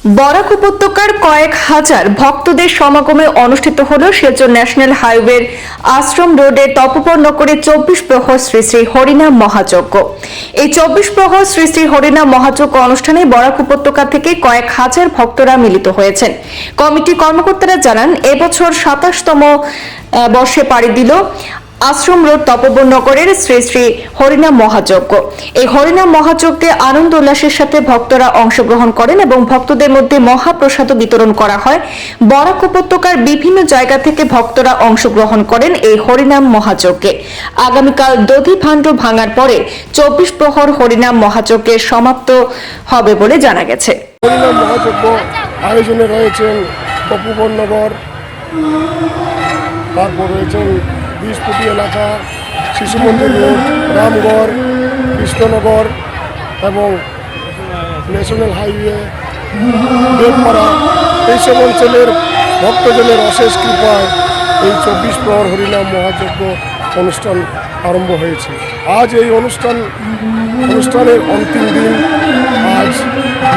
বরাক উপত্যকার কয়েক হাজার ভক্তদের সমাগমে অনুষ্ঠিত হল শিলচর ন্যাশনাল হাইওয়ের আশ্রম রোডের তপোবন নগরে 24 প্রহর শ্রী শ্রী হরিনাম মহাযজ্ঞ। এই 24 প্রহর শ্রী শ্রী হরিনাম মহাযজ্ঞ অনুষ্ঠানে বরাক উপত্যকা থেকে কয়েক হাজার ভক্তরা মিলিত হয়েছেন। কমিটির কর্মকর্তারা জানান, এবছর 27তম বর্ষে পাড়ি দিল আশ্রম রোড তপোবন নগরের শ্রী শ্রী হরিনাম মহাযজ্ঞ। এই হরিনাম মহাযজ্ঞে আনন্দ উল্লাসের সাথে ভক্তরা অংশগ্রহণ করেন এবং ভক্তদের মধ্যে মহাপ্রসাদ বিতরণ করা হয়। বরাক উপত্যকার বিভিন্ন জায়গা থেকে ভক্তরা অংশগ্রহণ করেন এই হরিনাম মহাযজ্ঞে। আগামীকাল দধি ভাণ্ড ভাঙার পরে 24 প্রহর হরিনাম মহাযজ্ঞের সমাপ্ত হবে বলে জানা গেছে। হরিনাম মহাযজ্ঞ আয়োজনে রয়েছেন তপোবন নগর, তারপর রয়েছেন বিশপুটি এলাকা, শিশু মন্দির রোড, রামগড়, কৃষ্ণনগর এবং ন্যাশনাল হাইওয়ে, দেবপাড়া, এইসব অঞ্চলের ভক্তজনের অশেষ কৃপায় এই 24 প্রহর হরিনাম মহাযজ্ঞ অনুষ্ঠান আরম্ভ হয়েছে। আজ এই অনুষ্ঠানের অন্তিম দিন। আজ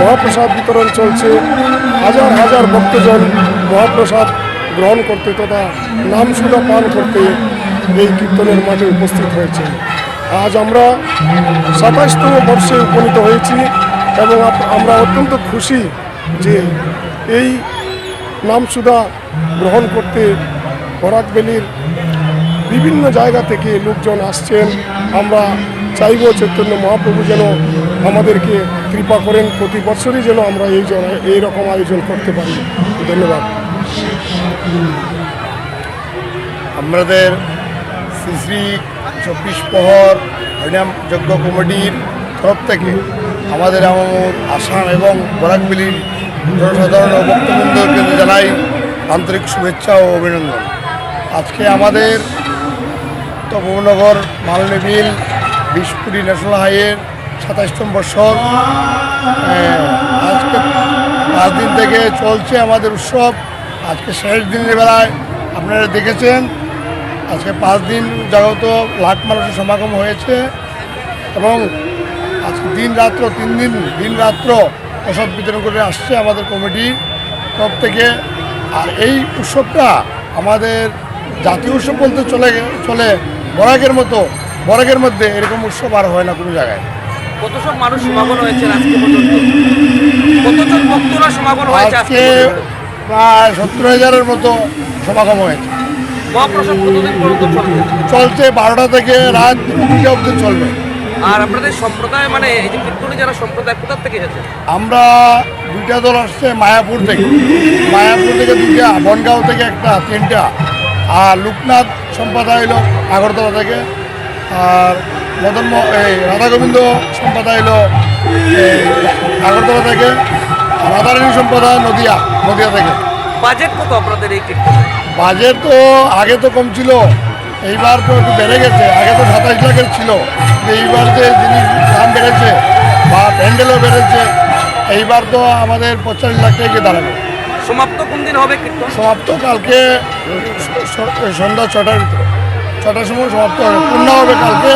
মহাপ্রসাদ বিতরণ চলছে। হাজার হাজার ভক্তজন মহাপ্রসাদ গ্রহণ করতে তথা নাম সুধা পান করতে এই কীর্তনের মাঠে উপস্থিত হয়েছে। আজ আমরা 27তম বর্ষে উপনীত হয়েছি এবং আমরা অত্যন্ত খুশি যে এই নাম সুধা গ্রহণ করতে বরাক ভ্যালির বিভিন্ন জায়গা থেকে লোকজন আসছেন। আমরা চাইব চৈতন্য মহাপ্রভু যেন আমাদেরকে কৃপা করেন, প্রতি বছরই যেন আমরা এই রকম আয়োজন করতে পারি। ধন্যবাদ। আমাদের শ্রী শ্রী 24 প্রহর হরিনাম যজ্ঞ কমিটির তরফ থেকে আমাদের আসাম এবং বরাক ভ্যালির জনসাধারণ ও ভক্তবৃন্দকে জানাই আন্তরিক শুভেচ্ছা ও অভিনন্দন। আজকে আমাদের তপোবনগর মালনী বিল বিশপুরি ন্যাশনাল হাইওয়ের 27তম বর্ষর। আজকে 5 দিন থেকে চলছে আমাদের উৎসব। আজকে শেষ দিনের বেলায় আপনারা দেখেছেন, আজকে 5 দিন জাগত লাখ মানুষের সমাগম হয়েছে এবং আজকে দিন রাত্র 3 দিন দিন রাত্র প্রসাদ বিতরণ করে আসছে আমাদের কমিটির তরফ থেকে। আর এই উৎসবটা আমাদের জাতীয় উৎসব বলতে চলে বরাকের মধ্যে এরকম উৎসব আর হয় না কোনো জায়গায়। কত সব মানুষ সমাগম হয়েছে আজকে পর্যন্ত? কতজন ভক্তরা সমাগম হয়েছে আজকে? প্রায় 70,000-এর মতো সমাগম হয়েছে। মহাপ্রসাদ কতদিন পর্যন্ত চলছে? 12টা থেকে রাত 2টা অবধি চলবে। আর আপনাদের সম্প্রদায় মানে এই যে কীর্তনী যারা সম্প্রদায় কোথা থেকে এসেছে? আমরা 2টা দল আসছে মায়াপুর থেকে 2টা, বনগাঁও থেকে একটা, 3টা, আর লোকনাথ সম্প্রদায় হলো আগরতলা থেকে, আর রাধা গোবিন্দ সম্প্রদায় হলো আগরতলা থেকে, রাধারানী সম্প্রদায় নদিয়া থেকে। বাজেট কত আপনাদের এই কীর্তনে? বাজেট তো আগে তো কম ছিল, এইবার তো একটু বেড়ে গেছে। আগে তো 27 লাখের ছিল, এইবার যে জিনিস দাম বেড়েছে বা প্যান্ডেলও বেড়েছে, এইবার তো আমাদের 45 লাখ টাকা দাঁড়াবে। সমাপ্ত কোন দিন হবে কীর্তন? সমাপ্ত কালকে সন্ধ্যা 6টার ভিতরে, 6টার সময় সমাপ্ত হবে। পূর্ণ হবে কালকে